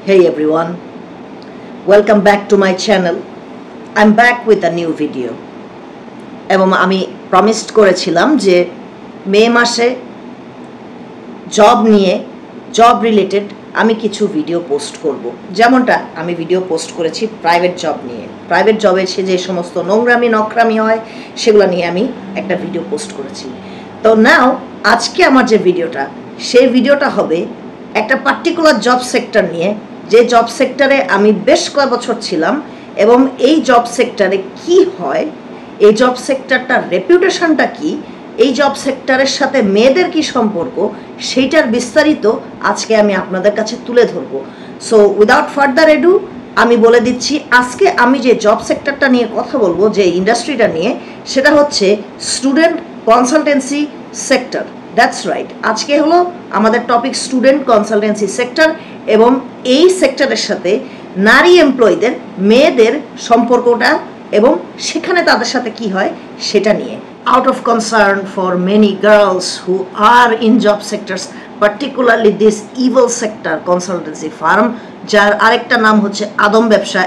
Hey everyone, welcome back to my channel. I'm back with a new video. এবং আমি promised করেছিলাম যে মে মাসে জব রিলেটেড আমি কিছু ভিডিও পোস্ট করব। যেমনটা আমি ভিডিও পোস্ট করেছি প্রাইভেট জব নিয়ে। প্রাইভেট জবে যে সমস্ত নকরামি হয় সেগুলো নিয়ে আমি একটা ভিডিও পোস্ট করেছি। তো নাও আজকে আমার যে ভিডিওটা, সেই ভিডিওটা হবে একটা পার্টিকুলার জব সেক্টর নিয়ে, যে জব সেক্টরে আমি বেশ কয়েক বছর ছিলাম এবং এই জব সেক্টরে কি হয়, এই জব সেক্টরটার রেপুটেশনটা কি, এই জব সেক্টরের সাথে মেয়েদের কি সম্পর্ক, সেইটার বিস্তারিত আজকে আমি আপনাদের কাছে তুলে ধরব। সো উইদাউট ফার্দার এডু আমি বলে দিচ্ছি, আজকে আমি যে জব সেক্টরটা নিয়ে কথা বলবো, যে ইন্ডাস্ট্রিটা নিয়ে, সেটা হচ্ছে student consultancy sector. That's right, আজকে হলো আমাদের টপিক স্টুডেন্ট কনসালটেন্সি সেক্টর এবং এই সেক্টরের সাথে নারী এমপ্লয়ীদের, মেয়েদের সম্পর্কটা এবং সেখানে তাদের সাথে কি হয় সেটা নিয়ে। Out of concern for many girls who are in job sectors, particularly this evil sector consultancy firm, যার আরেকটা নাম হচ্ছে আদম ব্যবসা।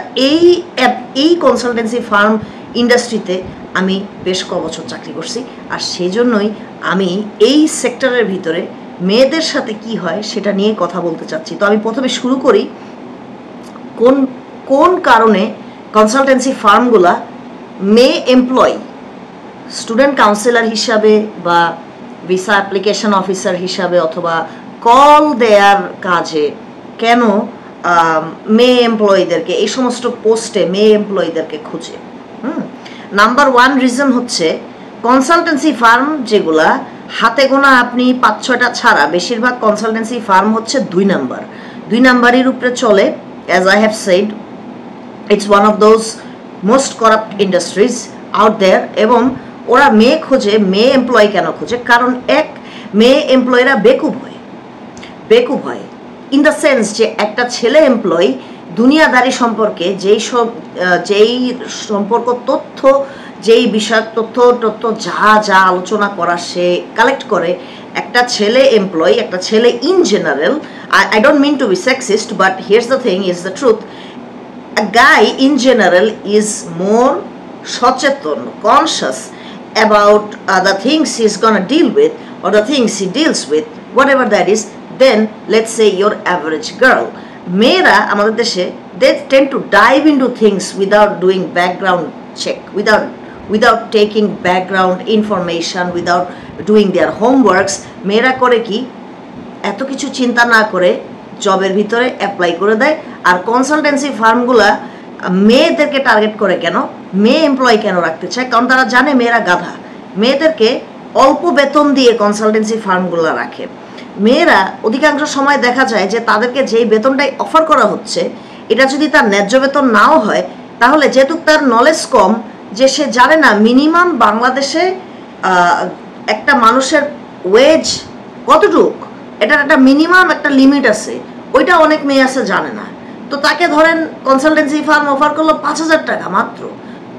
এই কনসালটেন্সি ফার্ম ইন্ডাস্ট্রিতে আমি বেশ কয়েক বছর চাকরি করছি, আর সেই জন্যই আমি এই সেক্টরের ভিতরে মেয়েদের সাথে কি হয় সেটা নিয়ে কথা বলতে চাচ্ছি। তো আমি প্রথমে শুরু করি, কোন কারণে কনসালটেন্সি ফার্মগুলা মেয়ে এমপ্লয়ি, স্টুডেন্ট কাউন্সিলর হিসাবে বা ভিসা অ্যাপ্লিকেশন অফিসার হিসাবে অথবা কল দেয়ার কাজে কেন মেয়ে এমপ্লয়ীদেরকে, এই সমস্ত পোস্টে মেয়ে এমপ্লয়ীদেরকে খুঁজে। নাম্বার ওয়ান রিজন হচ্ছে কনসালটেন্সি ফার্ম যেগুলা হাতে গোনা আপনি 5-6টা ছাড়া বেশিরভাগ কনসালটেন্সি ফার্ম হচ্ছে 2 নাম্বারের উপরে চলে। As I have said, it's one of those most corrupt industries out there. এবং ওরা মেয়ে খোঁজে, মেয়ে এমপ্লয়ি কেন খোঁজে? কারণ এক, মেয়ে এমপ্লয়িরা বেকুব হয় ইন দ্য সেন্স যে একটা ছেলে এমপ্লয়ি দুনিয়াদারি সম্পর্কে যেই সম্পর্ক তথ্য, যেই বিষয় তথ্য যা আলোচনা করা সে কালেক্ট করে, একটা ছেলে এমপ্লয়ি, একটা ছেলে in general, I don't mean to be sexist, but here's the thing, is the truth. A guy in general is more সচেতন, conscious about the things he's gonna deal with or the things he deals with, whatever that is, then let's say your average girl. মেয়েরা আমাদের দেশে, they tend to dive into things without doing background check, without taking background information, without doing their homeworks. মেয়েরা করে কি, এত কিছু চিন্তা না করে জবের ভিতরে অ্যাপ্লাই করে দেয়। আর কনসালটেন্সি ফার্মগুলা মেয়েদেরকে টার্গেট করে কেন, মেয়ে এমপ্লয়ি কেন রাখতে চায়? কারণ তারা জানে মেয়েরা গাধা। মেয়েদেরকে অল্প বেতন দিয়ে কনসালটেন্সি ফার্মগুলো রাখে। মেয়েরা অধিকাংশ সময় দেখা যায় যে তাদেরকে যেই বেতনটাই অফার করা হচ্ছে, এটা যদি তার ন্যায্য বেতন নাও হয়, তাহলে যেহেতু তার নলেজ কম, যে সে জানে না মিনিমাম বাংলাদেশে একটা মানুষের ওয়েজ কতটুক, এটার একটা মিনিমাম একটা লিমিট আছে, ওইটা অনেক মেয়ে আছে জানে না। তো তাকে ধরেন কনসালটেন্সি ফার্ম অফার করলো 5,000 টাকা মাত্র,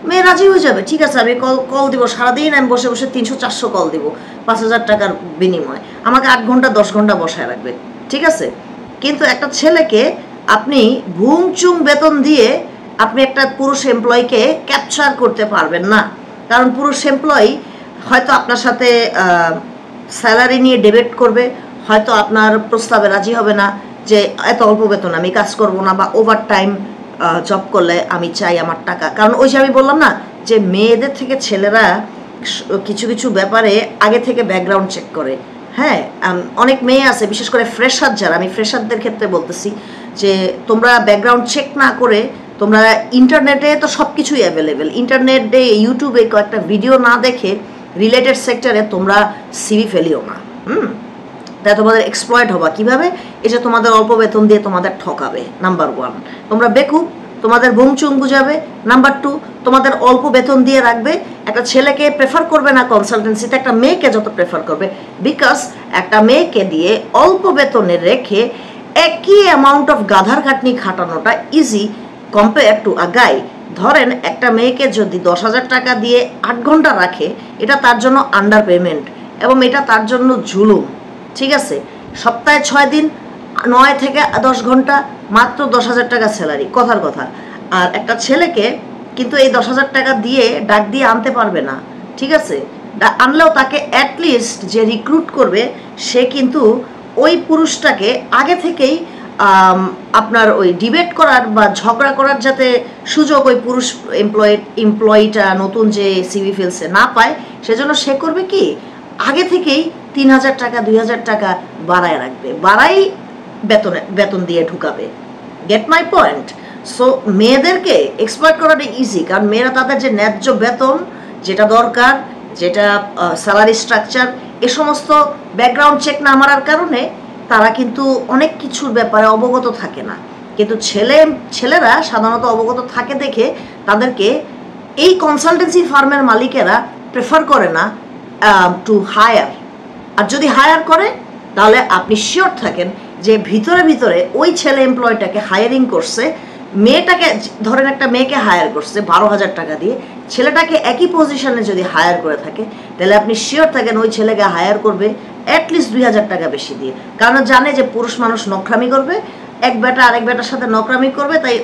মেয়ে রাজি হয়ে যাবে, ঠিক আছে আমি কল দিব, সারাদিন আমি বসে 300-400 কল দিব 5,000 টাকার বিনিময়, আমাকে 8 ঘন্টা 10 ঘন্টা বসায় রাখবে, ঠিক আছে। কিন্তু একটা ছেলেকে আপনি ভুংচুং বেতন দিয়ে আপনি একটা পুরুষ এমপ্লয়িকে ক্যাপচার করতে পারবেন না। কারণ পুরুষ এমপ্লয়ি হয়তো আপনার সাথে স্যালারি নিয়ে ডিবেট করবে, হয়তো আপনার প্রস্তাবে রাজি হবে না যে এত অল্প বেতন আমি কাজ করব না, বা ওভার টাইম জব করলে আমি চাই আমার টাকা। কারণ ওই যে আমি বললাম না, যে মেয়েদের থেকে ছেলেরা কিছু ব্যাপারে আগে থেকে ব্যাকগ্রাউন্ড চেক করে। হ্যাঁ, অনেক মেয়ে আছে, বিশেষ করে ফ্রেশার যারা, আমি ফ্রেশারদের ক্ষেত্রে বলতেছি, যে তোমরা ব্যাকগ্রাউন্ড চেক না করে, তোমরা ইন্টারনেটে তো সব কিছুই অ্যাভেলেবেল, ইন্টারনেটে ইউটিউবে কয়েকটা ভিডিও না দেখে রিলেটেড সেক্টরে তোমরা সিভি ফেলিও না। তাই তোমাদের এক্সপ্লয়েট হবা কিভাবে? এই যে তোমাদের অল্প বেতন দিয়ে তোমাদের ঠকাবে। নাম্বার ওয়ান, তোমরা বেকুব, তোমাদের বুংচুং বুঝাবে। নাম্বার টু, তোমাদের অল্প বেতন দিয়ে রাখবে। একটা ছেলেকে প্রেফার করবে না কনসালটেন্সিতে, একটা মেয়েকে যত প্রেফার করবে, বিকজ একটা মেয়েকে দিয়ে অল্প বেতনে রেখে একই অ্যামাউন্ট অফ গাধার খাটনি খাটানোটা ইজি কম্পেয়ার টু আ গাই। ধরেন একটা মেয়েকে যদি 10,000 টাকা দিয়ে 8 ঘন্টা রাখে, এটা তার জন্য আন্ডার পেমেন্ট এবং এটা তার জন্য জুলুম, ঠিক আছে। সপ্তাহে 6 দিন 9 থেকে 10 ঘন্টা, মাত্র 10,000 টাকা স্যালারি, কথার কথা। আর একটা ছেলেকে কিন্তু এই 10,000 টাকা দিয়ে ডাক দিয়ে আনতে পারবে না, ঠিক আছে? আনলেও তাকে অ্যাটলিস্ট যে রিক্রুট করবে সে কিন্তু ওই পুরুষটাকে আগে থেকেই আপনার ওই ডিবেট করার বা ঝগড়া করার যাতে সুযোগ ওই পুরুষ এমপ্লয়িটা নতুন যে সিভি ফেলছে না পায়, সেজন্য সে করবে কি আগে থেকেই 3,000 টাকা 2,000 টাকা বাড়ায় রাখবে, বাড়াই বেতন দিয়ে ঢুকাবে। Get my point? সো মেয়েদেরকে এক্সপ্লয়েট করাটা ইজি, কারণ মেয়েরা তাদের যে ন্যায্য বেতন যেটা দরকার, যেটা স্যালারি স্ট্রাকচার, এ সমস্ত ব্যাকগ্রাউন্ড চেক না মারার কারণে তারা কিন্তু অনেক কিছুর ব্যাপারে অবগত থাকে না। কিন্তু ছেলেরা সাধারণত অবগত থাকে দেখে তাদেরকে এই কনসালটেন্সি ফার্মের মালিকেরা প্রেফার করে না টু হায়ার। আর যদি হায়ার করে তাহলে আপনি শিওর থাকেন যে ভিতরে ওই ছেলে এমপ্লয়টাকে হায়ারিং করছে, মেয়েটাকে ধরেন একটা মেয়েকে হায়ার করছে 12,000 টাকা দিয়ে, ছেলেটাকে একই পজিশনে যদি হায়ার করে থাকে তাহলে আপনি শিওর থাকেন ওই ছেলেকে হায়ার করবে অ্যাটলিস্ট 2,000 টাকা বেশি দিয়ে, কারণ জানে যে পুরুষ মানুষ নকরামি করবে, এক বেটা আরেক বেটার সাথে নকরামি করবে, তাই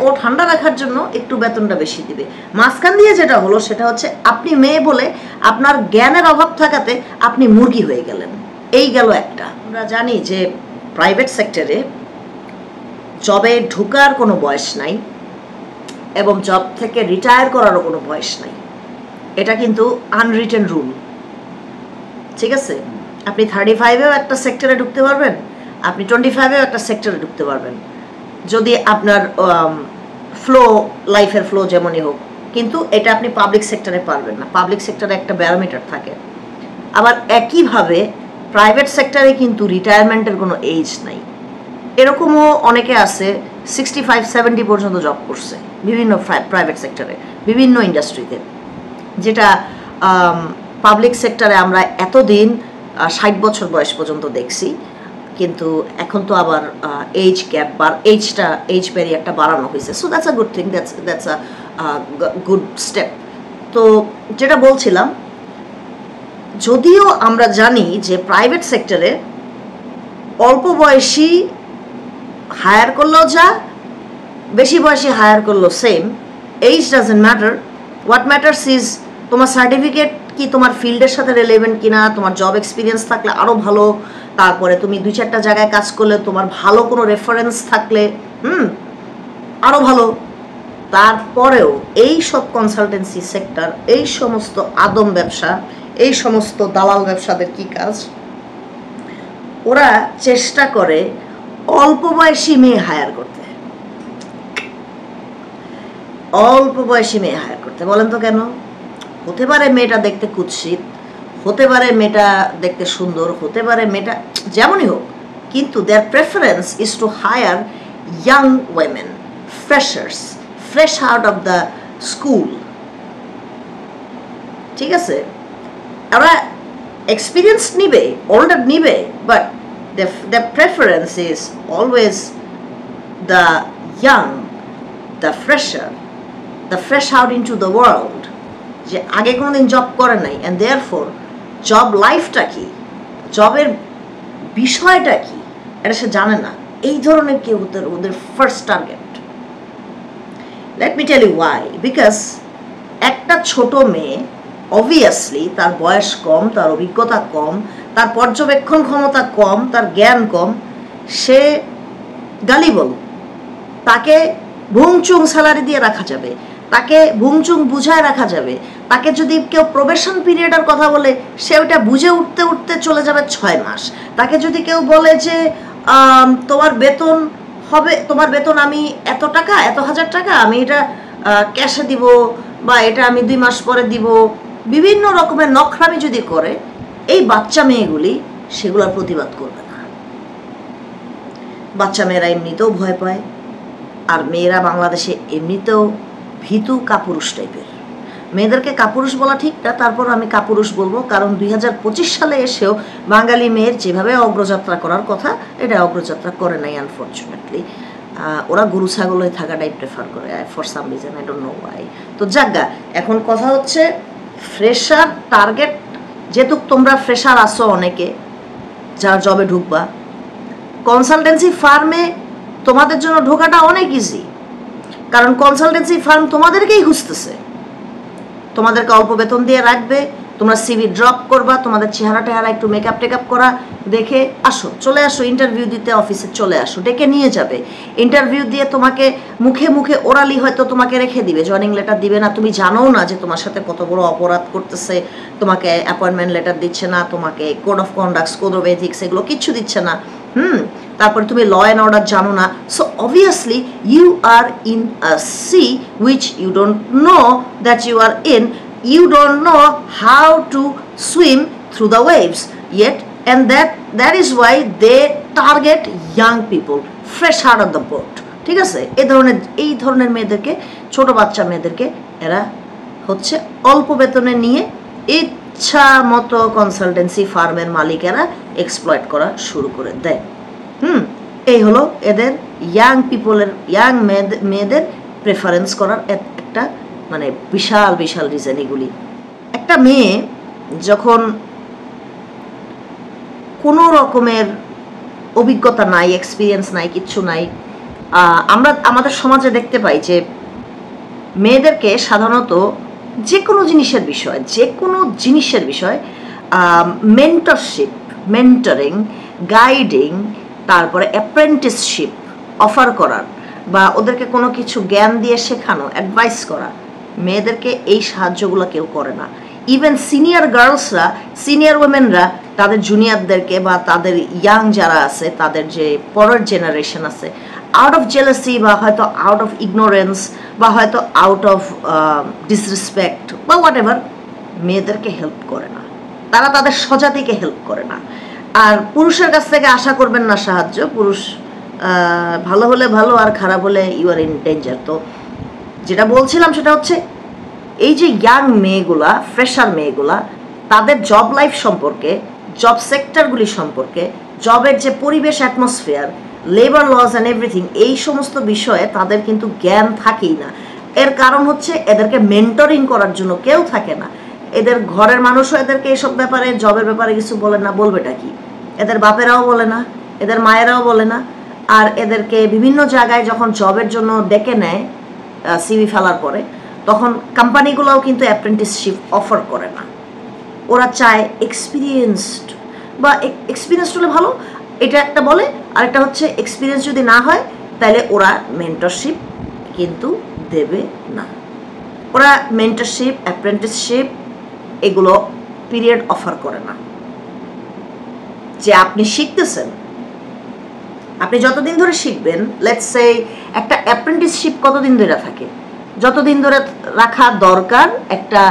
ও ঠান্ডা রাখার জন্য একটু বেতনটা বেশি দিবে। মাঝখান দিয়ে যেটা হলো সেটা হচ্ছে আপনি মেয়ে বলে আপনার জ্ঞানের অভাব থাকাতে আপনি মুরগি হয়ে গেলেন। এই গেল একটা। আমরা জানি যে প্রাইভেট সেক্টরে জবে ঢোকার কোনো বয়স নাই এবং জব থেকে রিটায়ার করারও কোনো বয়স নাই, এটা কিন্তু আনরিটেন রুল, ঠিক আছে? আপনি 35-এও একটা সেক্টরে ঢুকতে পারবেন, আপনি 25-এও একটা সেক্টরে ঢুকতে পারবেন, যদি আপনার লাইফের ফ্লো যেমনই হোক, কিন্তু এটা আপনি পাবলিক সেক্টরে পারবেন না। পাবলিক সেক্টরে একটা ব্যারোমিটার থাকে। আবার একইভাবে প্রাইভেট সেক্টরে কিন্তু রিটায়ারমেন্টের কোনো এজ নাই। এরকমও অনেকে আছে 65-70 পর্যন্ত জব করছে বিভিন্ন প্রাইভেট সেক্টরে, বিভিন্ন ইন্ডাস্ট্রিতে, যেটা পাবলিক সেক্টরে আমরা এতদিন 60 বছর বয়স পর্যন্ত দেখছি। কিন্তু এখন তো আবার এজ গ্যাপ বা এজ ব্যারিয়ারটা বাড়ানো হয়েছে। So that's a good thing, that's a good step. তো যেটা বলছিলাম, যদিও আমরা জানি যে প্রাইভেট সেক্টরে অল্প বয়সী হায়ার করলেও যা, বেশি বয়সী হায়ার করলেও same, age doesn't matter. What matters is তোমার সার্টিফিকেট কি তোমার ফিল্ডের সাথে রিলেভেন্ট কিনা, তোমার জব এক্সপিরিয়েন্স থাকলে আরও ভালো, তারপরে তুমি 2-4টা জায়গায় কাজ করলে তোমার ভালো কোনো রেফারেন্স থাকলে আরও ভালো। তারপরেও এই সব কনসালটেন্সি সেক্টর, এই সমস্ত আদম ব্যবসা, এই সমস্ত দালাল ব্যবসাদের কি কাজ, ওরা চেষ্টা করে অল্প বয়সী মেয়ে হায়ার করতে। অল্প বয়সী মেয়ে হায়ার করতে বলেন তো কেন? হতে পারে মেয়েটা দেখতে কুৎসিত, হতে পারে মেয়েটা দেখতে সুন্দর, হতে পারে মেয়েটা যেমনই হোক, কিন্তু their preference is to hire young women, freshers, fresh out of the school, ঠিক আছে? ওরা এক্সপিরিয়েন্স নিবে, ওল্ডার নিবে, but the preference is always the young, the fresher, the fresh out into the world, যে আগে কোনোদিন জব করে নাই, and therefore জব লাইফটা কি, জবের বিষয়টা কি এটা সে জানে না। এই ধরনের কেউ ওদের first target. Let me tell you why. Because একটা ছোট মেয়ে অবভিয়াসলি তার বয়স কম, তার অভিজ্ঞতা কম, তার পর্যবেক্ষণ ক্ষমতা কম, তার জ্ঞান কম, সে গালিবল, তাকে ভুংচুং স্যালারি দিয়ে রাখা যাবে, তাকে ভুংচুং বুঝায় রাখা যাবে। তাকে যদি কেউ প্রবেশন পিরিয়ডের কথা বলে সে ওটা বুঝে উঠতে উঠতে চলে যাবে 6 মাস। তাকে যদি কেউ বলে যে তোমার বেতন হবে, তোমার বেতন আমি এত টাকা, এত হাজার টাকা, আমি এটা ক্যাশে দিব, বা এটা আমি 2 মাস পরে দিব, বিভিন্ন রকমের নখরামি যদি করে, এই বাচ্চা মেয়েগুলি সেগুলোর প্রতিবাদ করবে না। বাচ্চা মেয়েরা এমনিতেও ভয় পায়, আর মেয়েরা বাংলাদেশে এমনিতেও ভীতু কাপুরুষ টাইপের। মেয়েদেরকে কাপুরুষ বলা ঠিক না, তারপর আমি কাপুরুষ বলবো, কারণ 2025 সালে এসেও বাঙালি মেয়ের যেভাবে অগ্রযাত্রা করার কথা এটা অগ্রযাত্রা করে নাই আনফর্চুনেটলি। ওরা গরু ছাগল হয়ে থাকাটাই প্রেফার করে for some reason, I don't know Y. তো যাজ্ঞা, এখন কথা হচ্ছে ফ্রেশার টার্গেট, যেহেতু তোমরা ফ্রেশার আসো অনেকে যারা জবে ঢুকবা, কনসালটেন্সি ফার্মে তোমাদের জন্য ঢোকাটা অনেক ইজি, কারণ কনসালটেন্সি ফার্ম তোমাদেরকেই খুঁজতেছে, তোমাদেরকে অল্প বেতন দিয়ে রাখবে, তোমরা সিভি ড্রপ করবা, তোমাদের চেহারা টেহারা একটু মেকআপ টেকআপ করা দেখে আসো, চলে আসো ইন্টারভিউ দিতে, অফিসে চলে আসো, ডেকে নিয়ে যাবে, ইন্টারভিউ দিয়ে তোমাকে মুখে মুখে ওরালি হয়তো তোমাকে রেখে দিবে, জয়নিং লেটার দিবে না, তুমি জানো না যে তোমার সাথে কত বড় অপরাধ করতেছে, তোমাকে অ্যাপয়েন্টমেন্ট লেটার দিচ্ছে না, তোমাকে code of conduct, code of ethics এগুলো কিচ্ছু দিচ্ছে না, তারপরে তুমি ল অ্যান্ড অর্ডার জানো না, so obviously you are in a sea which you don't know that you are in, you don't know how to swim through the waves yet, and that is why they target young people fresh out of the boat. ঠিক আছে, এই ধরনের মেয়েদেরকে, ছোট বাচ্চা মেয়েদেরকে এরা হচ্ছে অল্প বেতনে নিয়ে ইচ্ছা মতো কনসালটেন্সি ফার্মের মালিকেরা এক্সপ্লয়েট করা শুরু করে দেয়। এই হলো এদের ইয়াং পিপলের, ইয়াং মেয়েদের প্রেফারেন্স করার একটা মানে বিশাল বিশাল রিজন এগুলি। একটা মেয়ে যখন কোনো রকমের অভিজ্ঞতা নাই, এক্সপিরিয়েন্স নাই, কিচ্ছু নাই, আমরা আমাদের সমাজে দেখতে পাই যে মেয়েদেরকে সাধারণত যে কোনো জিনিসের বিষয় মেন্টরশিপ, মেন্টরিং, গাইডিং, তারপরে অ্যাপ্রেন্টিসশিপ অফার করার বা ওদেরকে কোনো কিছু জ্ঞান দিয়ে শেখানো, অ্যাডভাইস করা, মেয়েদেরকে এই সাহায্যগুলো কেউ করে না। ইভেন সিনিয়র গার্লসরা, সিনিয়র ওমেনরা তাদের জুনিয়রদেরকে বা তাদের ইয়াং যারা আছে, তাদের যে পরের জেনারেশন আছে, আউট অফ জেলাসি বা হয়তো আউট অফ ইগনোরেন্স বা হয়তো আউট অফ ডিসরেসপেক্ট বা হোয়াট এভার, মেয়েদেরকে হেল্প করে না, তারা তাদের স্বজাতিকে হেল্প করে না। আর পুরুষের কাছ থেকে আশা করবেন না সাহায্য, পুরুষ ভালো হলে ভালো, আর খারাপ হলে ইউ আর ইন ডেঞ্জার। তো যেটা বলছিলাম সেটা হচ্ছে এই যে ইয়াং মেয়েগুলা, ফ্রেশার মেয়েগুলা, তাদের জব লাইফ সম্পর্কে, জব সেক্টরগুলি সম্পর্কে, জবের যে পরিবেশ, atmosphere, labour laws and everything, এই সমস্ত বিষয়ে তাদের কিন্তু জ্ঞান থাকেই না। এর কারণ হচ্ছে এদেরকে মেন্টরিং করার জন্য কেউ থাকে না। এদের ঘরের মানুষও এদেরকে এসব ব্যাপারে, জবের ব্যাপারে কিছু বলে না, বলবেটা কি? এদের বাপেরাও বলে না, এদের মায়েরাও বলে না। আর এদেরকে বিভিন্ন জায়গায় যখন জবের জন্য ডেকে নেয় সিভি ফেলার পরে, তখন কোম্পানিগুলোও কিন্তু অ্যাপ্রেন্টিসশিপ অফার করে না। ওরা চায় এক্সপিরিয়েন্সড, বা এক্সপিরিয়েন্সড হলে ভালো, এটা একটা বলে। আর একটা হচ্ছে এক্সপিরিয়েন্স যদি না হয় তাহলে ওরা মেন্টরশিপ কিন্তু দেবে না। ওরা মেন্টরশিপ, অ্যাপ্রেন্টিসশিপ এগুলো পিরিয়ড অফার করে না। যে আপনি শিখতেছেন, আপনি যতদিন ধরে শিখবেন, লেটস সে একটা অ্যাপ্রেন্টিসশিপ কতদিন ধরে থাকে, যতদিন ধরে রাখা দরকার একটা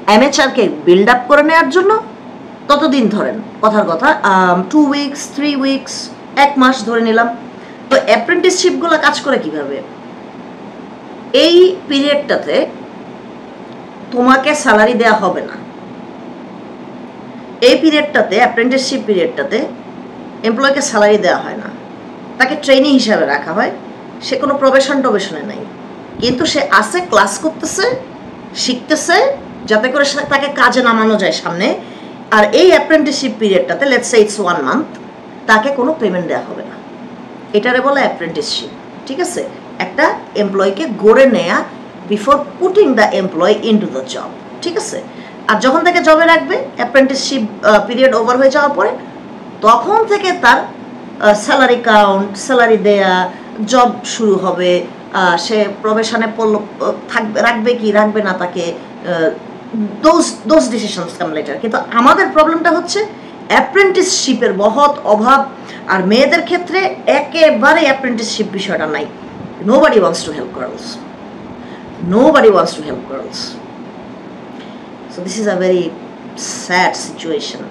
অ্যামেচারকে বিল্ড আপ করে নেওয়ার জন্য, ততদিন ধরেন। কথার কথা 2 উইকস, 3 উইকস, 1 মাস ধরে নিলাম। তো অ্যাপ্রেন্টিসশিপগুলো কাজ করে কিভাবে? এই পিরিয়ডটাতে তোমাকে স্যালারি দেওয়া হবে না। এই পিরিয়ডটাতে, অ্যাপ্রেন্টিসশিপ পিরিয়ডটাতে এমপ্লয়কে স্যালারি দেওয়া হয় না, তাকে ট্রেনিং হিসাবে রাখা হয়। সে কোনো প্রবেশনে নাই, কিন্তু সে আসে, ক্লাস করতেছে, শিখতেছে, যাতে করে তাকে কাজে নামানো যায় সামনে। আর এই অ্যাপ্রেন্টিসশিপ পিরিয়ডটাতে, লেটস সে ইটস 1 মান্থ, তাকে কোনো পেমেন্ট দেওয়া হবে না। এটারে বলে অ্যাপ্রেন্টিসশিপ। ঠিক আছে, একটা এমপ্লয়কে গড়ে নেয়া before putting the employee into the job. ঠিক আছে, আর যখন থেকে জবে রাখবে, অ্যাপ্রেন্টিসশিপ পিরিয়ড ওভার হয়ে যাওয়ার পরে, তখন থেকে তার স্যালারি কাউন্ট, স্যালারি দেয়া, জব শুরু হবে। সে প্রবেশনে রাখবে কি রাখবে না, তাকে দোজ ডিসিশনস কাম লেটার। কিন্তু আমাদের প্রবলেমটা হচ্ছে অ্যাপ্রেন্টিসশিপের বহুত অভাব, আর মেয়েদের ক্ষেত্রে একেবারে অ্যাপ্রেন্টিসশিপ বিষয়টা নাই। Nobody wants to help girls, nobody wants to help girls. So this is a very sad situation.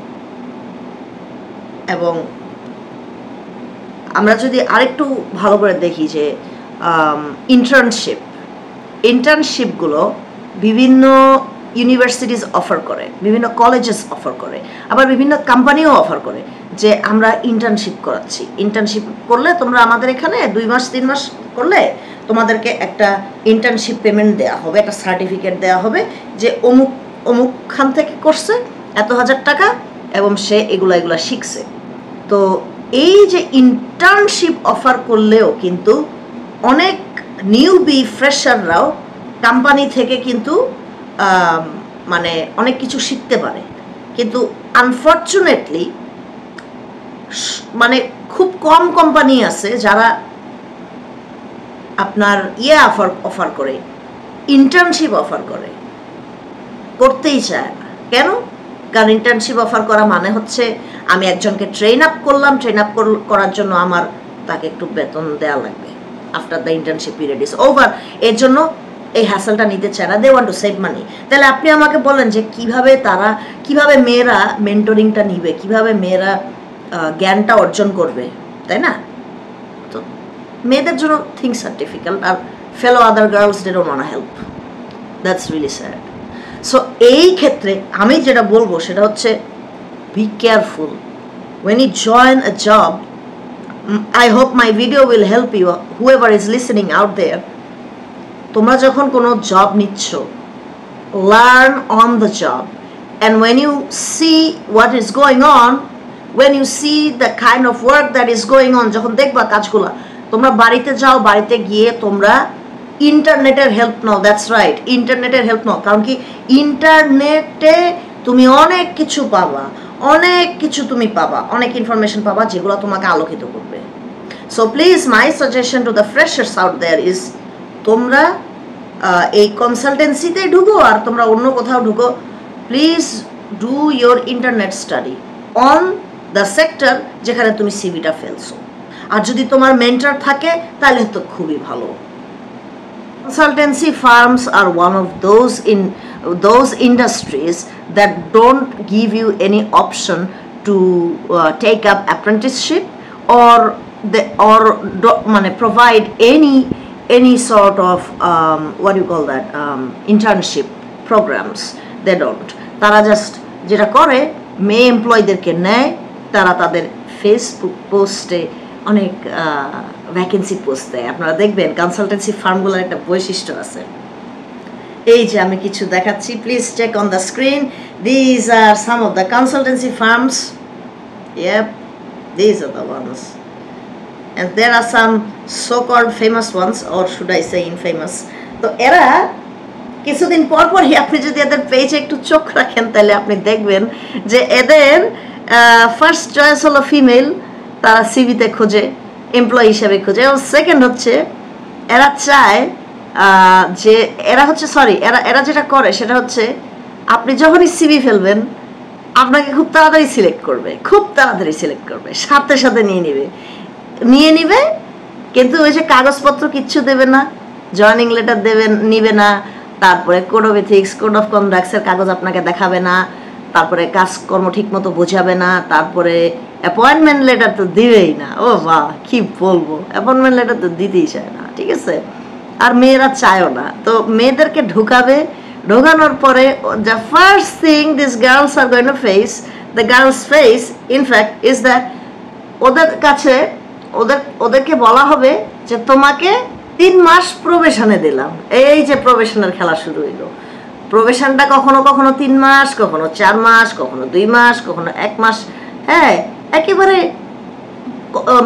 এবং আমরা যদি আরেকটু ভালো করে দেখি যে ইন্টার্নশিপগুলো বিভিন্ন ইউনিভার্সিটিজ অফার করে, বিভিন্ন কলেজেস অফার করে, আবার বিভিন্ন কোম্পানিও অফার করে যে আমরা ইন্টার্নশিপ করাচ্ছি। ইন্টার্নশিপ করলে তোমরা আমাদের এখানে 2 মাস 3 মাস করলে তোমাদেরকে একটা ইন্টার্নশিপ পেমেন্ট দেওয়া হবে, একটা সার্টিফিকেট দেওয়া হবে যে অমুক অমুক খান থেকে করছে, এত হাজার টাকা, এবং সে এগুলা শিখছে। তো এই যে ইন্টার্নশিপ অফার করলেও কিন্তু অনেক নিউবি ফ্রেশাররাও কোম্পানি থেকে কিন্তু মানে অনেক কিছু শিখতে পারে, কিন্তু আনফর্চুনেটলি মানে খুব কম কোম্পানি আছে যারা আপনার অফার করে, ইন্টার্নশিপ অফার করে, করতেই চায় না। কেন? কারণ ইন্টার্নশিপ অফার করা মানে হচ্ছে আমি একজনকে ট্রেন আপ করলাম, ট্রেন আপ করার জন্য আমার তাকে একটু বেতন দেওয়া লাগবে after the internship period is over. এর জন্য এই হ্যাসেলটা নিতে চায় না, they want to save money. তাহলে আপনি আমাকে বলেন যে কিভাবে মেয়েরা মেন্টরিংটা নিবে, কিভাবে মেয়েরা জ্ঞানটা অর্জন করবে, তাই না? তো মেয়েদের জন্য থিংস আর ডিফিকাল্ট, আর fellow other girls they don't want to help, that's really sad. So এই ক্ষেত্রে আমি যেটা বলবো সেটা হচ্ছে be careful when you join a job. I hope my video will help you, whoever is listening out there. তোমরা যখন কোনো জব নিচ্ছ, learn on the job, and when you see what is going on, when you see the kind of work that is going on, যখন দেখবা কাজগুলা, তোমরা বাড়িতে যাও, বাড়িতে গিয়ে তোমরা ইন্টারনেটের হেল্প নাও। দ্যাটস রাইট, ইন্টারনেটের হেল্প নাও। কারণ কি, ইন্টারনেটে তুমি অনেক কিছু পাবা, অনেক ইনফরমেশন পাবা যেগুলো তোমাকে আলোকিত করবে। So please my suggestion to the freshers out there is, তোমরা এই কনসালটেন্সিতে ঢুকো আর তোমরা অন্য কোথাও ঢুকো, please do your internet study on the sector যেখানে তুমি সিভিটা ফেলছো। আর যদি তোমার মেন্টর থাকে তাহলে তো খুবই ভালো। Consultancy firms are one of those industries that don't give you any option to take up apprenticeship or provide any sort of what do you call that, internship programs. They don't. তারা just যেটা করে, মেয়ে এমপ্লয়ীদেরকে নেয়, তারা তাদের Facebook পোস্টে অনেক vacancy post দেয়। আপনারা দেখবেন কনসালটেন্সি ফার্মগুলোর একটা বৈশিষ্ট্য আছে। এই যে আমি কিছু দেখাচ্ছি, please check on the screen. These are some of the consultancy firms. Yep, these are the ones. And there are some so-called famous ones, or should I say infamous. তো এরা কিছুদিন পরপরই আপনি যদি এদের পেজে একটু চোখ রাখেন তাহলে আপনি দেখবেন যে এদের ফার্স্ট চয়েস হলো ফিমেল, তারা সিভিতে খোঁজে, এমপ্লয়ি হিসেবে খোঁজে। এবং সেকেন্ড হচ্ছে এরা চায় যে এরা যেটা করে সেটা হচ্ছে আপনি যখনই সিভি ফেলবেন আপনাকে খুব তাড়াতাড়ি সিলেক্ট করবে, সাথে সাথে নিয়ে নিবে, কিন্তু ওই যে কাগজপত্র কিচ্ছু দেবে না, জয়েনিং লেটার নিবে না, তারপরে code of ethics, code of কন্ডাক্টসের কাগজ আপনাকে দেখাবে না, তারপরে কাজকর্ম ঠিক মতো বোঝাবে না, তারপরে অ্যাপয়েন্টমেন্ট লেটার তো দিবেই না। ও বাহ, কি বলবো, অ্যাপয়েন্টমেন্ট লেটার তো দিতেই চায় না, ঠিক আছে? আর মেয়েরা চায়ও না। তো মেয়েদেরকে ঢোকানোর পরে the first thing this girls are going to face, the girls face in fact is that ওদেরকে বলা হবে যে তোমাকে 3 মাস প্রবেশনে দিলাম। এই যে প্রবেশনের খেলা শুরু হইলো। প্রবেশনটা কখনো 3 মাস, কখনো 4 মাস, কখনো 2 মাস, কখনো 1 মাস। হ্যাঁ, একেবারে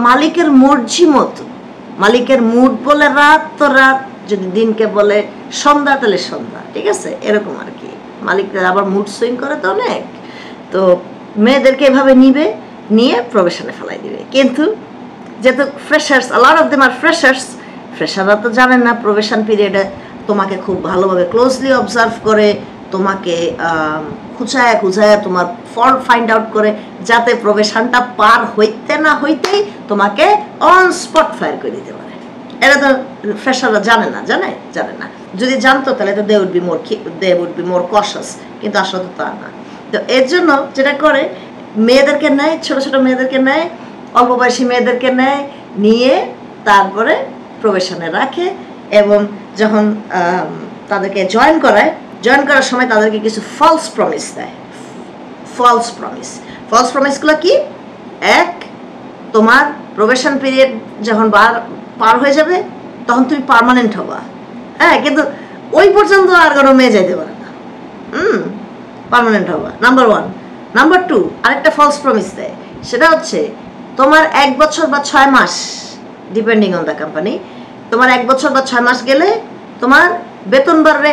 মালিকের মর্জি মতো, মালিকের মুড বলে রাত তো রাত, যদি দিনকে বলে সন্ধ্যা তাহলে সন্ধ্যা, ঠিক আছে? এরকম আর কি। মালিকরা আবার মুড সুইং করে তো অনেক। তো মেয়েদেরকে এভাবে নিয়ে প্রবেশনে ফেলাই দিবে। কিন্তু যেহেতু freshers, a lot of them are ফ্রেশাররা তো জানেন না প্রবেশন পিরিয়ডে তোমাকে খুব ভালোভাবে ক্লোজলি অবজার্ভ করে, তোমাকে খুঁজায় তোমার ফল্ট ফাইন্ড আউট করে, যাতে প্রবেশনটা পার হইতে না হইতেই তোমাকে অন স্পট ফায়ার করে দিতে পারে। এটা তো ফ্রেশাররা জানে না। যদি জানতো তাহলে তো দে উড বি মোর কশাস, কিন্তু আসলে তো তা না। তো এর জন্য যেটা করে, মেয়েদেরকে নেয়, ছোট ছোট মেয়েদেরকে নেয়, অল্প বয়সী মেয়েদেরকে নিয়ে তারপরে প্রবেশনে রাখে, এবং যখন তাদেরকে জয়েন করার সময় তাদেরকে কিছু ফলস প্রমিস দেয়। ফলস প্রমিসগুলো কি? এক, তোমার প্রবেশন পিরিয়ড যখন পার হয়ে যাবে তখন তুমি পার্মানেন্ট হবা। হ্যাঁ, কিন্তু ওই পর্যন্ত আর কোনো মেয়ে যাইতে পারে না। পার্মানেন্ট হবা, নাম্বার 1। নাম্বার 2, আরেকটা ফলস প্রমিস দেয়, সেটা হচ্ছে তোমার 1 বছর বা 6 মাস, ডিপেন্ডিং অন দ্য কোম্পানি, তোমার 1 বছর বা 6 মাস গেলে তোমার বেতন বাড়বে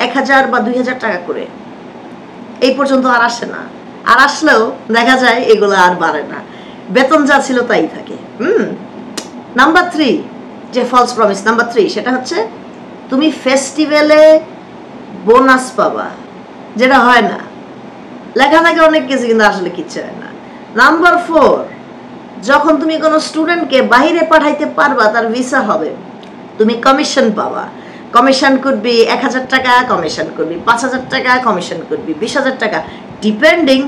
1000 বা 2000 টাকা করে। এই পর্যন্ত আর আসে না, আর আসলেও দেখা যায় এগুলো আর বাড়ে না, বেতন যা ছিল তাই থাকে। নাম্বার 3 যে ফলস প্রমিস, নাম্বার 3 সেটা হচ্ছে তুমি ফেস্টিভ্যালে বোনাস পাবা, যেটা হয় না। লেখা থাকে অনেক কিছু, কিন্তু আসলে কিচ্ছু হয় না। নাম্বার 4, যখন তুমি কোনো স্টুডেন্টকে বাইরে পাঠাইতে পারবা, তার ভিসা হবে, তুমি কমিশন পাবা। কমিশন কুড বি 1000 টাকা, কমিশন কুড বি 5000 টাকা, কমিশন কুড বি 20000 টাকা, depending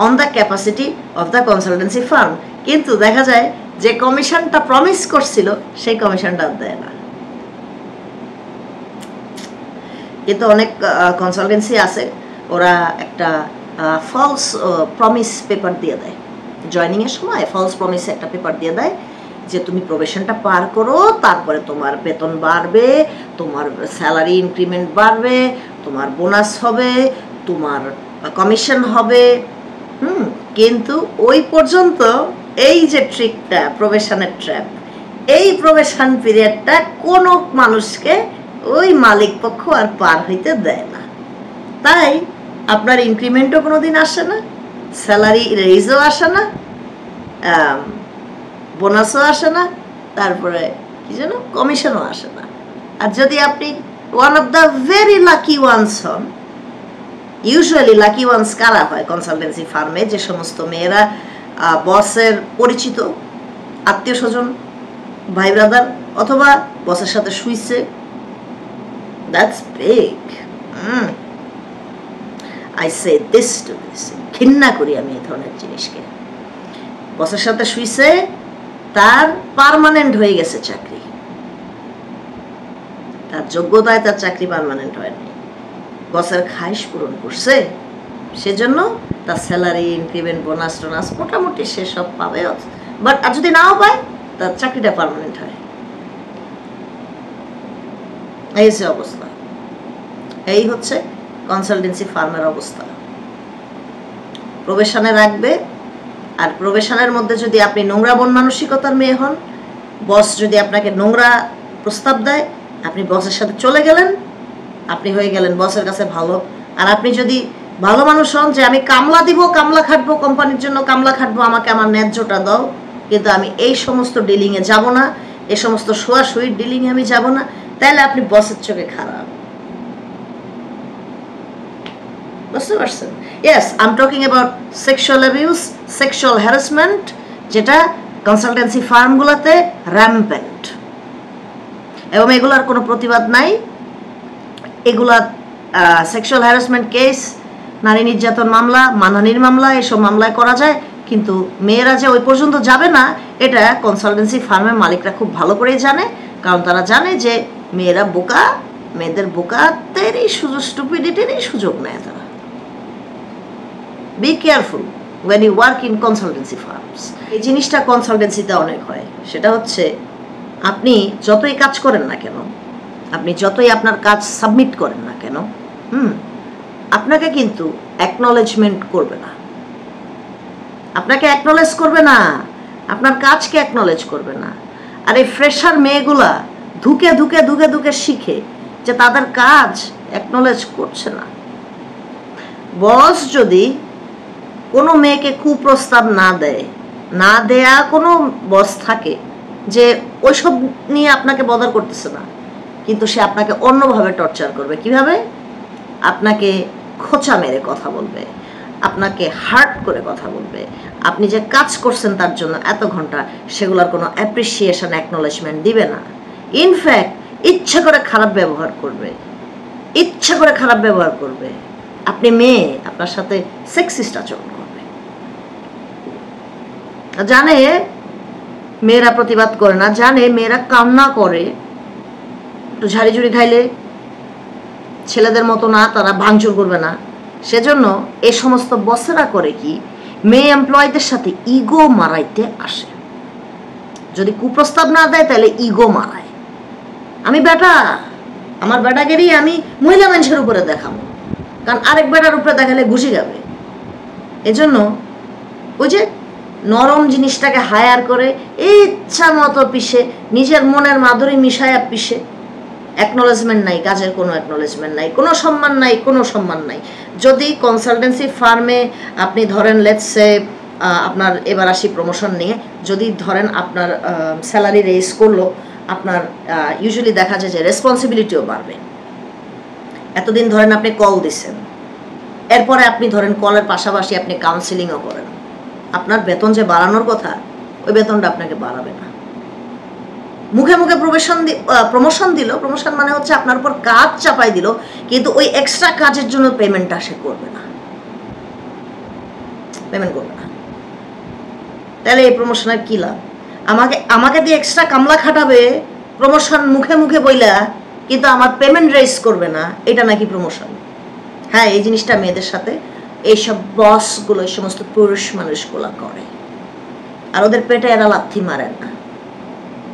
on the capacity of the consultancy firm. কিন্তু দেখা যায় যে কমিশনটা প্রমিস করছিল সেই কমিশনটা দেয় না। কিন্তু অনেক কনসালটেন্সি আছে, ওরা একটা ফলস প্রমিস পেপার দিয়ে দেয় জয়নিংয়ের সময়। ফলস প্রমিসে একটা পেপার দিয়ে দেয় যে তুমি প্রবেশনটা পার করো, তারপরে তোমার বেতন বাড়বে, তোমার স্যালারি ইনক্রিমেন্ট বাড়বে, তোমার বোনাস হবে, তোমার কমিশন হবে। কিন্তু ওই পর্যন্ত এই যে ট্রিকটা, প্রবেশনের ট্র্যাপ, এই প্রবেশন পিরিয়ডটা কোনো মানুষকে ওই মালিক পক্ষ আর পার হইতে দেয় না। তাই আপনার ইনক্রিমেন্টও কোনোদিন আসে না, স্যালারি রেইজও আসে না, বোনাসও আসে না, তারপরে কি যেন কমিশনও আসে না। আর যদি আপনি one of the very lucky ones হন, ইউজুয়ালি লাকি ওয়ান্স কারা হয় কনসালটেন্সি ফার্মে? যে সমস্ত মেয়েরা বসের পরিচিত, আত্মীয় স্বজন, ভাই ব্রাদার, অথবা বসের সাথে শুইছে। That's big. I say this to this, ঘৃণা করি আমি এই ধরনের জিনিসকে। বসের সাথে শুইছে, তার পার্মানেন্ট হয়ে গেছে চাকরি, তার যোগ্যতায় তার চাকরি পার্মানেন্ট হয়নি, বসের খাইশ পূরণ করছে, সেজন্য তার স্যালারি ইনক্রিমেন্ট বোনাস টোনাস মোটামুটি সে সব পাবে। বাট আর যদি নাও পায়, তার চাকরিটা পার্মানেন্ট হয়। এই যে অবস্থা, এই হচ্ছে কনসালটেন্সি ফার্মের অবস্থা। প্রবেশনে রাখবে, আর প্রবেশনের মধ্যে যদি আপনি নোংরা মন মানসিকতার মেয়ে হন, বস যদি আপনাকে নোংরা প্রস্তাব দেয়, আপনি বসের সাথে চলে গেলেন, আপনি হয়ে গেলেন বসের কাছে ভালো। আর আপনি যদি ভালো মানুষ হন, যে আমি কামলা দিব, কামলা খাটবো, কোম্পানির জন্য কামলা খাটবো, আমাকে আমার ন্যায্যটা দাও, কিন্তু আমি এই সমস্ত ডিলিংয়ে যাব না, এই সমস্ত শোয়াশুয়ির ডিলিংয়ে আমি যাব না, তাহলে আপনি বসের চোখে খারাপ। বুঝতে পারছেন? Yes, I am talking about sexual abuse, sexual harassment, যেটা কনসালটেন্সি ফার্মগুলোতে র্যাম্পেন্ট, এবং এগুলার কোনো প্রতিবাদ নাই। এগুলা সেক্সুয়াল হ্যারাসমেন্ট কেস, নারী নির্যাতন মামলা, মানহানির মামলা, এসব মামলায় করা যায়। কিন্তু মেয়েরা যে ওই পর্যন্ত যাবে না, এটা কনসালটেন্সি ফার্মের মালিকরা খুব ভালো করেই জানে, কারণ তারা জানে যে মেয়েরা বোকা, মেয়েদের বোকাতেরই সুযোগ, স্টুপিডিটিরই সুযোগ নেয় তারা। B careful when you work in consultancy firms. এই জিনিসটা কনসালটেন্সিতে অনেক হয়। সেটা হচ্ছে আপনি যতই কাজ করেন না কেন, আপনি যতই আপনার কাজ সাবমিট করেন না কেন, আপনাকে কিন্তু অ্যাকনলেজমেন্ট করবে না, আপনাকে অ্যাকনলেজ করবে না, আপনার কাজকে অ্যাকনলেজ করবে না। আর এই ফ্রেশার মেয়েগুলা ধুকে ধুকে ধুকে ধুকে শিখে যে তাদের কাজ অ্যাকনলেজ করছে না। বস যদি কোনো মেয়েকে কুপ্রস্তাব না দেয়, না দেয়া কোনো বস থাকে যে ওইসব নিয়ে আপনাকে বদার করতেছে না, কিন্তু সে আপনাকে অন্যভাবে টর্চার করবে। কিভাবে? আপনাকে খোঁচা মেরে কথা বলবে, আপনাকে হার্ট করে কথা বলবে, আপনি যে কাজ করছেন তার জন্য এত ঘন্টা, সেগুলোর কোনো অ্যাপ্রিসিয়েশন, অ্যাকনলেজমেন্ট দিবে না। ইনফ্যাক্ট ইচ্ছা করে খারাপ ব্যবহার করবে, ইচ্ছা করে খারাপ ব্যবহার করবে। আপনি মেয়ে, আপনার সাথে সেক্সিস্ট আচরণ করবে। জানে মেয়েরা প্রতিবাদ করে না, জানে মেয়েরা কান্না করে, একটু ঝাড়িঝুড়ি খাইলে ছেলেদের মতো না, তারা ভাঙচুর করবে না। সেজন্য এই সমস্ত বসেরা করে কি, মেয়ে এমপ্লয়ীদের সাথে ইগো মারাইতে আসে। যদি কুপ্রস্তাব না দেয় তাহলে ইগো মারায়। আমি বেটা, আমার বেটাগেরই আমি মহিলা মানুষের উপরে দেখাবো, কারণ আরেক বেটার উপরে দেখালে ঘুষি যাবে। এজন্য ওই যে নরম জিনিসটাকে হায়ার করে ইচ্ছা মতো পিষে, নিজের মনের মাধুরী মিশায়া পিষে। অ্যাকনোলেজমেন্ট নাই, কাজের কোনো অ্যাকনোলেজমেন্ট নাই, কোনো সম্মান নাই, কোনো সম্মান নাই। যদি কনসালটেন্সি ফার্মে আপনি ধরেন লেটসে আপনার এবার আসি প্রমোশন নিয়ে, যদি ধরেন আপনার স্যালারি রেইজ করলো, আপনার ইউজুয়ালি দেখা যায় যে রেসপন্সিবিলিটিও বাড়বে। এতদিন ধরেন আপনি কল দিচ্ছেন, এরপরে আপনি ধরেন কলের পাশাপাশি আপনি কাউন্সিলিংও করেন, আপনার বেতন যে বাড়ানোর কথা ওই বেতনটা আপনাকে বাড়াবে না। মুখে মুখে প্রমোশন দিল, প্রমোশন মানে হচ্ছে আপনার উপর কাজ চাপাই দিল, কিন্তু ওই এক্সট্রা কাজের জন্য পেমেন্টটা সে করবে না, পেমেন্ট করবে না। তাহলে এই প্রমোশনের কি লাভ? আমাকে দিয়ে এক্সট্রা কামলা খাটাবে, প্রমোশন মুখে মুখে বইলা, কিন্তু আমার পেমেন্ট রেইজ করবে না, এটা নাকি প্রমোশন? হ্যাঁ, এই জিনিসটা মেয়েদের সাথে এইসব বসগুলো, এই সমস্ত পুরুষ মানুষগুলো করে। আর ওদের পেটে এরা লাথি মারেন না,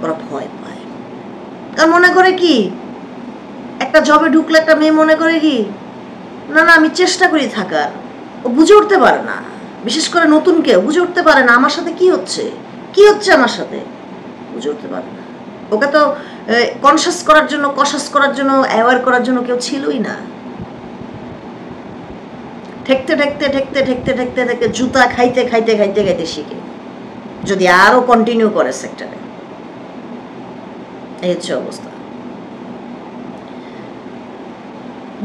ওরা ভয় পায়। কারণ মনে করে কি, একটা জবে ঢুকলে একটা মেয়ে মনে করে কি, না না আমি চেষ্টা করি থাকার। ও বুঝে উঠতে পারে না, বিশেষ করে নতুন কেউ বুঝে উঠতে পারে না আমার সাথে কি হচ্ছে, কি হচ্ছে আমার সাথে, বুঝে উঠতে পারে না। ওকে তো কনসাস করার জন্য, কশাস করার জন্য, অ্যাওয়ার করার জন্য কেউ ছিলই না। ঠেকতে ঠেকতে ঠেকতে ঠেকতে ঠেকতে ঠেকতে জুতা খাইতে খাইতে খাইতে খাইতে শিখে, যদি আরো কন্টিনিউ করে সেক্টরে। এই হচ্ছে অবস্থা।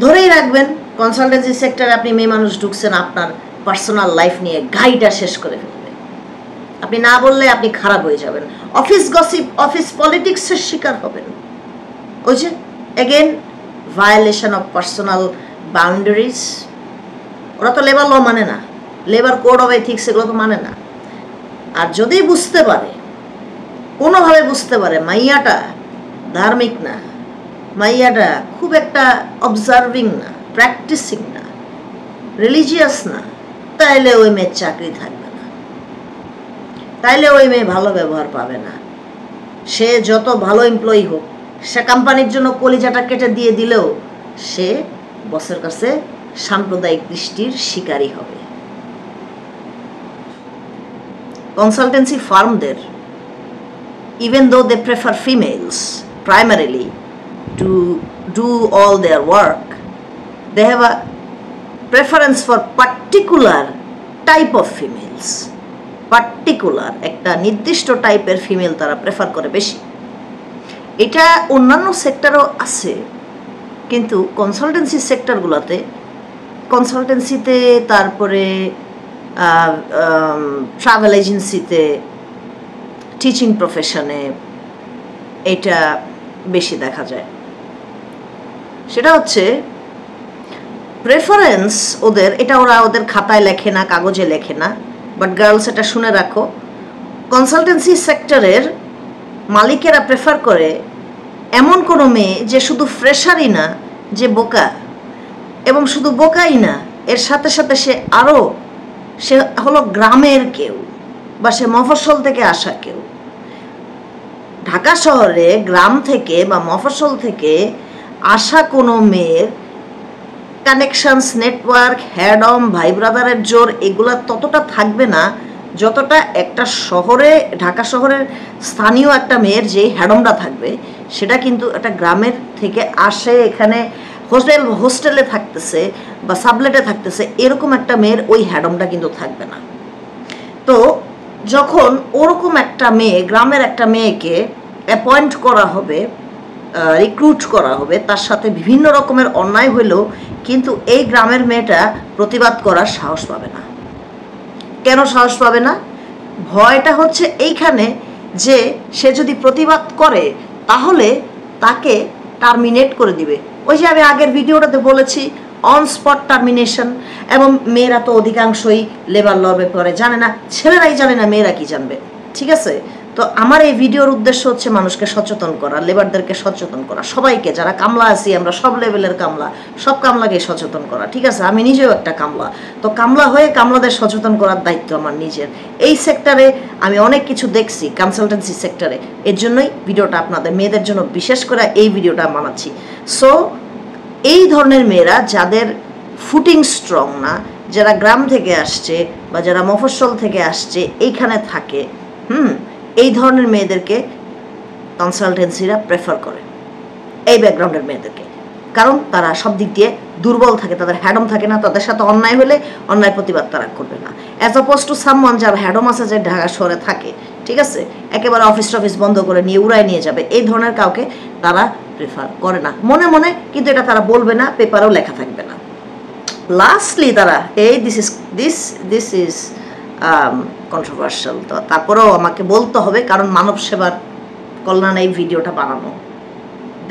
ধরেই রাখবেন কনসালটেন্সি সেক্টরে আপনি মেয়ে মানুষ ঢুকছেন, আপনার পার্সোনাল লাইফ নিয়ে গাইডটা শেষ করে ফেলবে। আপনি না বললে আপনি খারাপ হয়ে যাবেন, অফিস গসিপ, অফিস পলিটিক্সের শিকার হবেন। ওই যে again violation of personal boundaries. ওরা তো লেবার ল মানে না, লেবার কোড অফ এথিক্স এগুলো তো মানে না। আর যদি বুঝতে পারে, কোনোভাবে বুঝতে পারে মাইয়াটা ধার্মিক না, মাইয়াটা খুব একটা অবজার্ভিং না, প্র্যাকটিসিং না, রিলিজিয়াস না, তাইলে ওই মেয়ের চাকরি থাকবে না, তাইলে ওই মেয়ে ভালো ব্যবহার পাবে না। সে যত ভালো এমপ্লয়ি হোক, সে কোম্পানির জন্য কলিজাটা কেটে দিয়ে দিলেও সে বসের কাছে সাম্প্রদায়িক দৃষ্টির শিকারী হবে। কনসালটেন্সি ফার্মদের, even though they prefer females primarily to do all their work, they have a preference for particular type of females. Particular একটা নির্দিষ্ট টাইপের ফিমেল তারা প্রেফার করে বেশি। এটা অন্যান্য সেক্টরও আছে, কিন্তু কনসালটেন্সি সেক্টরগুলোতে, কনসালটেন্সিতে, তারপরে ট্রাভেল এজেন্সিতে, টিচিং প্রফেশনে এটা বেশি দেখা যায়। সেটা হচ্ছে প্রেফারেন্স ওদের, এটা ওরা ওদের খাতায় লেখে না, কাগজে লেখে না, বাট গার্লস এটা শুনে রাখো, কনসালটেন্সি সেক্টরের মালিকেরা প্রেফার করে এমন কোনো মেয়ে যে শুধু ফ্রেশারই না, যে বোকা, এবং শুধু বোকাই না, এর সাথে সাথে সে হলো গ্রামের কেউ, বা সে মফস্বল থেকে আসা কেউ। ঢাকা শহরে গ্রাম থেকে বা মফস্বল থেকে আসা কোনো মেয়ের কানেকশনস, নেটওয়ার্ক, হ্যাডম, ভাই ব্রাদারের জোর এগুলা ততটা থাকবে না যতটা একটা শহরে, ঢাকা শহরের স্থানীয় একটা মেয়ের যে হ্যাডমটা থাকবে, সেটা কিন্তু একটা গ্রামের থেকে আসে, এখানে হোস্টেলে থাকতেছে বা সাবলেটে থাকতেছে, এরকম একটা মেয়ের ওই হ্যাডমটা কিন্তু থাকবে না। তো যখন ওরকম একটা মেয়ে, গ্রামের একটা মেয়েকে অ্যাপয়েন্ট করা হবে, রিক্রুট করা হবে, তার সাথে বিভিন্ন রকমের অন্যায় হইলেও কিন্তু এই গ্রামের মেয়েটা প্রতিবাদ করার সাহস পাবে না। কেন সাহস পাবে না? ভয়টা হচ্ছে এইখানে যে সে যদি প্রতিবাদ করে তাহলে তাকে টার্মিনেট করে দিবে। ওই যে আমি আগের ভিডিওটাতে বলেছি, অন স্পট টার্মিনেশন। এবং মেয়েরা তো অধিকাংশই লেবার লর ব্যাপারে জানে না, ছেলেরাই জানে না, মেয়েরা কি জানবে? ঠিক আছে, তো আমার এই ভিডিওর উদ্দেশ্য হচ্ছে মানুষকে সচেতন করা, লেবারদেরকে সচেতন করা, সবাইকে, যারা কামলা আছি আমরা সব লেভেলের কামলা, সব কামলাকে সচেতন করা। ঠিক আছে, আমি নিজেও একটা কামলা, তো কামলা হয়ে কামলাদের সচেতন করার দায়িত্ব আমার নিজের। এই সেক্টরে আমি অনেক কিছু দেখছি, কনসালটেন্সি সেক্টরে, এর জন্যই ভিডিওটা আপনাদের মেয়েদের জন্য বিশেষ করে এই ভিডিওটা বানাচ্ছি। সো এই ধরনের মেয়েরা যাদের ফুটিং স্ট্রং না, যারা গ্রাম থেকে আসছে বা যারা মফস্বল থেকে আসছে এইখানে থাকে, এই ধরনের মেয়েদেরকে কনসালটেন্সিরা প্রেফার করে, এই ব্যাকগ্রাউন্ডের মেয়েদেরকে। কারণ তারা সব দিক দিয়ে দুর্বল থাকে, তাদের হ্যাডম থাকে না, তাদের সাথে অন্যায় হলে অন্যায় প্রতিবাদ তারা করবে না। অ্যাজ অপোজ টু সামওয়ান যার হ্যাডম আছে, যে ঢাকা শহরে থাকে, ঠিক আছে, একেবারে অফিস টফিস বন্ধ করে নিয়ে উড়ায় নিয়ে যাবে, এই ধরনের কাউকে তারা প্রেফার করে না মনে মনে, কিন্তু এটা তারা বলবে না, পেপারেও লেখা থাকবে না। লাস্টলি তারা দিস ইজ কন্ট্রোভার্সিয়াল, তো তারপরেও আমাকে বলতে হবে, কারণ মানব সেবার কল্যাণে এই ভিডিওটা বানানো,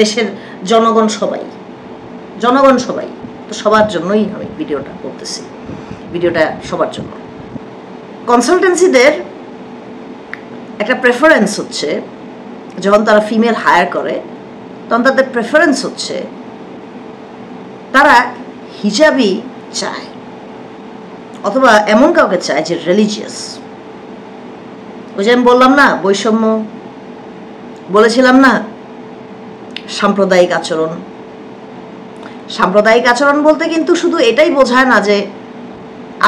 দেশের জনগণ সবাই তো সবার জন্যই আমি ভিডিওটা করতেছি, ভিডিওটা সবার জন্য। কনসালটেন্সিদের একটা প্রেফারেন্স হচ্ছে, যখন তারা ফিমেল হায়ার করে তখন তাদের প্রেফারেন্স হচ্ছে তারা হিজাবি চায়, অথবা এমন কাউকে চায় যে রিলিজিয়াস। ওই যে আমি বললাম না বৈষম্য, বলেছিলাম না সাম্প্রদায়িক আচরণ। সাম্প্রদায়িক আচরণ বলতে কিন্তু শুধু এটাই বোঝায় না যে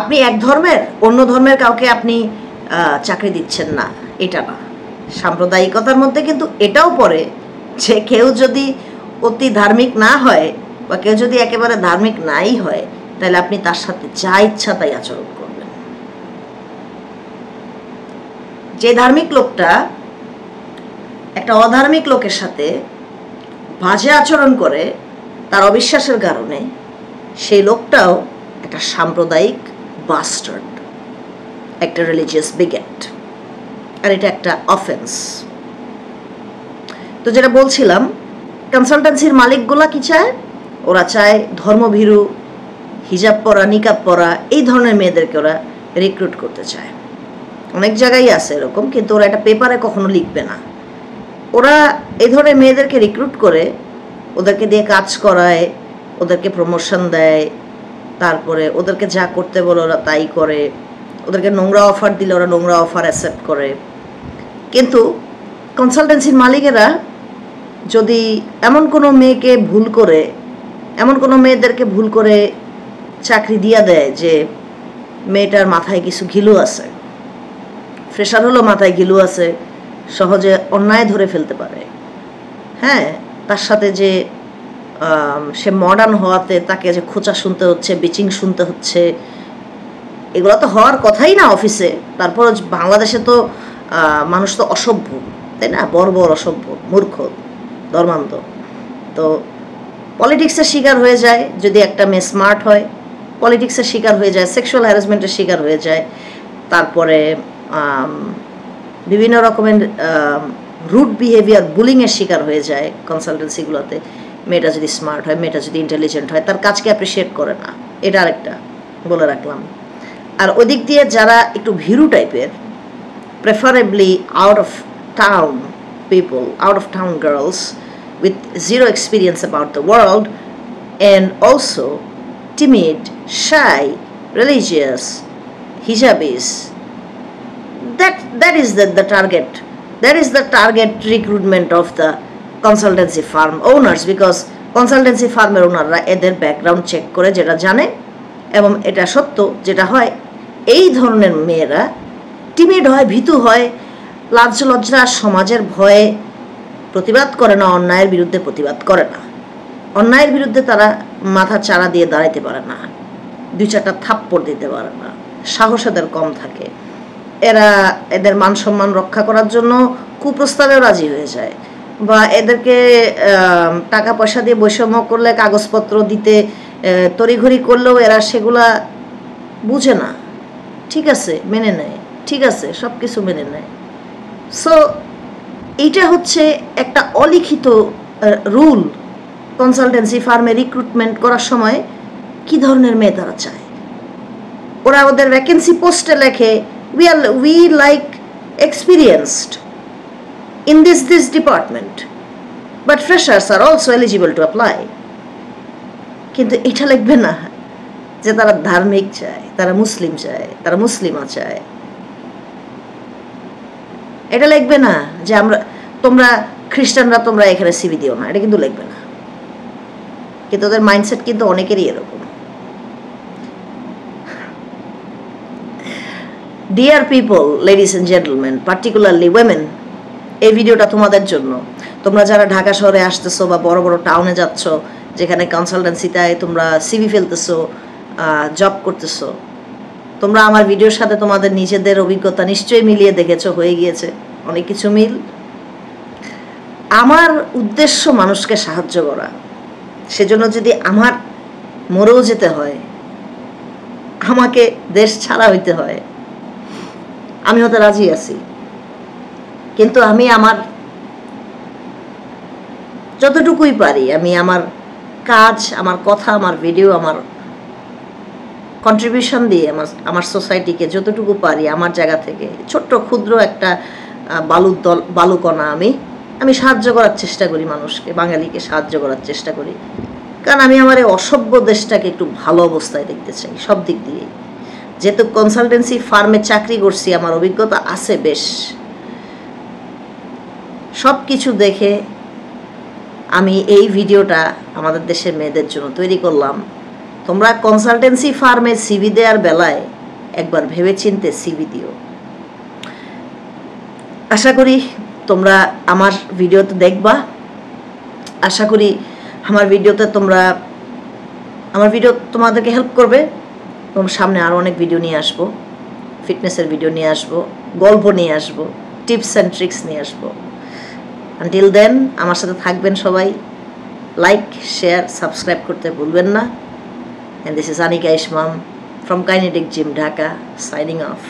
আপনি এক ধর্মের অন্য ধর্মের কাউকে আপনি চাকরি দিচ্ছেন না, এটা না। সাম্প্রদায়িকতার মধ্যে কিন্তু এটাও পড়ে যে কেউ যদি অতি ধার্মিক না হয় বা কেউ যদি একেবারে ধার্মিক নাই হয়, তাহলে আপনি তার সাথে যা ইচ্ছা তাই আচরণ করবেন। যে ধার্মিক লোকটা একটা অধার্মিক লোকের সাথে বাজে আচরণ করে তার অবিশ্বাসের কারণে, সেই লোকটাও একটা সাম্প্রদায়িক বাস্টার্ড, একটা রিলিজিয়াস বিগেট, আর এটা একটা অফেন্স। তো যেটা বলছিলাম, কনসালটেন্সির মালিকগুলা কি চায়? ওরা চায় ধর্মভীরু, হিজাব পরা, নিকাব পরা, এই ধরনের মেয়েদেরকে ওরা রিক্রুট করতে চায়। অনেক জায়গায় আছে এরকম, কিন্তু ওরা এটা পেপারে কখনো লিখবে না। ওরা এই ধরনের মেয়েদেরকে রিক্রুট করে ওদেরকে দিয়ে কাজ করায়, ওদেরকে প্রমোশন দেয়, তারপরে ওদেরকে যা করতে বলে ওরা তাই করে, ওদেরকে নোংরা অফার দিলে ওরা নোংরা অফার অ্যাকসেপ্ট করে। কিন্তু কনসালটেন্সির মালিকেরা যদি এমন কোনো মেয়েকে ভুল করে, এমন কোনো মেয়েদেরকে ভুল করে চাকরি দিয়ে দেয় যে মেয়েটার মাথায় কিছু ঘিলু আছে, ফ্রেশার হলো মাথায় ঘিলু আছে, সহজে অন্যায় ধরে ফেলতে পারে, হ্যাঁ, তার সাথে যে সে মডার্ন হওয়াতে তাকে যে খোঁচা শুনতে হচ্ছে, বিচিং শুনতে হচ্ছে, এগুলো তো হওয়ার কথাই না অফিসে। তারপর বাংলাদেশে তো মানুষ তো অসভ্য, তাই না, বর্বর, অসভ্য, মূর্খ, ধর্মান্ধ। তো পলিটিক্সের শিকার হয়ে যায় যদি একটা মেয়ে স্মার্ট হয়, পলিটিক্সের শিকার হয়ে যায়, সেক্সুয়াল হ্যারাসমেন্টের শিকার হয়ে যায়, তারপরে বিভিন্ন রকমের রুড বিহেভিয়ার, বুলিংয়ের শিকার হয়ে যায় কনসালটেন্সিগুলোতে। মেয়েটা যদি স্মার্ট হয়, মেয়েটা যদি ইন্টেলিজেন্ট হয়, তার কাজকে অ্যাপ্রিসিয়েট করে না, এটা আরেকটা বলে রাখলাম। আর ওদিক দিয়ে যারা একটু ভীরু টাইপের, preferably out of town people, out of town girls with zero experience about the world, and also timid, shy, religious, hijabis, that is the target, that is the target recruitment of the consultancy firm owners, because consultancy firmer ওনাররা এদের background check করে যেটা জানে, এবং এটা সত্য যেটা হয়, এই ধরনের মেয়েরা টিমিড হয়, ভীতু হয়, লাজ লজ্জা সমাজের ভয়ে প্রতিবাদ করে না, অন্যায়ের বিরুদ্ধে প্রতিবাদ করে না, অন্যায়ের বিরুদ্ধে তারা মাথা চাড়া দিয়ে দাঁড়াইতে পারে না, দুই চারটা থাপ্পড় দিতে পারে না, সাহস এদের কম থাকে। এরা এদের মান সম্মান রক্ষা করার জন্য কুপ্রস্তাবেও রাজি হয়ে যায়, বা এদেরকে টাকা পয়সা দিয়ে বৈষম্য করলে, কাগজপত্র দিতে তড়িঘড়ি করলেও এরা সেগুলা বুঝে না, ঠিক আছে মেনে নেয়, ঠিক আছে সব কিছু মেনে নেয়। সো এইটা হচ্ছে একটা অলিখিত রুল কনসালটেন্সি ফার্মে রিক্রুটমেন্ট করার সময় কি ধরনের মেয়ে তারা চায়। ওরা ওদের ভ্যাকেন্সি পোস্টে লেখে we like experienced in this department, but freshers are also eligible to apply. কিন্তু এটা লিখবে না যে তারা ধার্মিক চায়, তারা মুসলিম চায়, তারা মুসলিমা চায়। এটা লিখবে না যে তোমরা খ্রিস্টানরা তোমরা এখানে সিভি দিও না, এটা কিন্তু লিখবে না। কিন্তু ওদের মাইন্ডসেট কিন্তু অনেকেরই এরকম। Dear people, ladies and gentleman, particularly women, এই ভিডিওটা তোমাদের জন্য। তোমরা যারা ঢাকা শহরে আসতেছো বা বড় বড় টাউনে যাচ্ছ, যেখানে কনসালটেন্সিতে তোমরা সিভি ফেলতেছো, জব করতেছো, তোমরা আমার ভিডিওর সাথে তোমাদের নিজেদের অভিজ্ঞতা নিশ্চয়ই মিলিয়ে দেখেছো, হয়ে গিয়েছে অনেক কিছু মিল। আমার উদ্দেশ্য মানুষকে সাহায্য করা, সেজন্য যদি আমার মরেও যেতে হয়, আমাকে দেশ ছাড়া হইতে হয়, আমি হতে রাজি আছি। কিন্তু আমি আমার যতটুকুই পারি, আমি আমার কাজ, আমার কথা, আমার ভিডিও, আমার কন্ট্রিবিউশন দিয়ে আমার সোসাইটিকে যতটুকু পারি আমার জায়গা থেকে, ছোট্ট ক্ষুদ্র একটা বালুকণা আমি সাহায্য করার চেষ্টা করি, মানুষকে, বাঙালিকে সাহায্য করার চেষ্টা করি। কারণ আমি আমার এই অসভ্য দেশটাকে একটু ভালো অবস্থায় দেখতে চাই সব দিক দিয়ে। যেহেতু কনসালটেন্সি ফার্মে চাকরি করছি, আমার অভিজ্ঞতা আছে বেশ, সব কিছু দেখে আমি এই ভিডিওটা আমাদের দেশের মেয়েদের জন্য তৈরি করলাম। তোমরা কনসালটেন্সি ফার্মে সিভি দেওয়ার বেলায় একবার ভেবেচিন্তে সিভি দিও। আশা করি তোমরা আমার ভিডিওতে দেখবা, আশা করি আমার ভিডিও তোমাদেরকে হেল্প করবে। তোমার সামনে আরও অনেক ভিডিও নিয়ে আসবো, ফিটনেসের ভিডিও নিয়ে আসবো, গল্প নিয়ে আসবো, টিপস অ্যান্ড ট্রিক্স নিয়ে আসবো। আনটিল দেন আমার সাথে থাকবেন সবাই। লাইক, শেয়ার, সাবস্ক্রাইব করতে ভুলবেন না। And this is Anika Ishmam from Kinetic Gym, Dhaka, signing off.